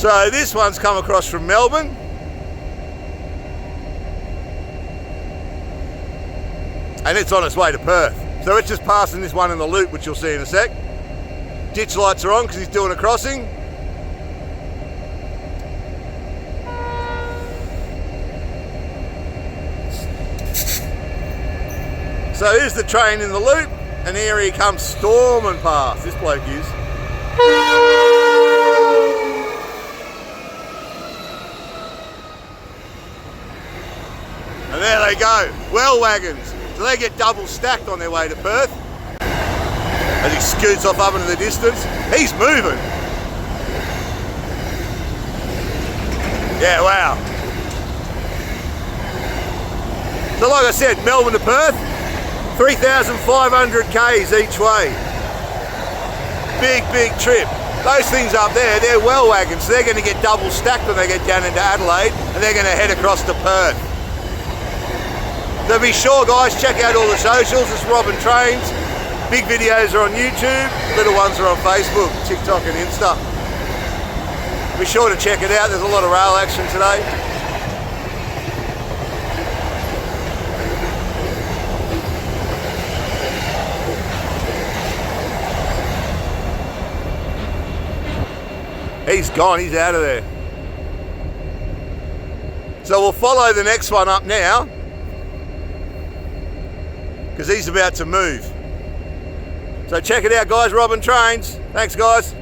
So this one's come across from Melbourne. And it's on its way to Perth. So it's just passing this one in the loop, which you'll see in a sec. Ditch lights are on because he's doing a crossing. So here's the train in the loop, and here he comes storming past. This bloke is. And there they go, well wagons. So they get double stacked on their way to Perth. As he scoots off up into the distance, he's moving. Yeah, wow. So like I said, Melbourne to Perth, 3,500 Ks each way. Big trip. Those things up there, they're well wagons, so they're going to get double stacked when they get down into Adelaide, and they're going to head across to Perth. So be sure, guys, check out all the socials. It's Robin Trains. Big videos are on YouTube, little ones are on Facebook, TikTok and Insta. Be sure to check it out, there's a lot of rail action today. He's gone, he's out of there. So we'll follow the next one up now, because he's about to move. So check it out, guys, Robin Trains. Thanks, guys.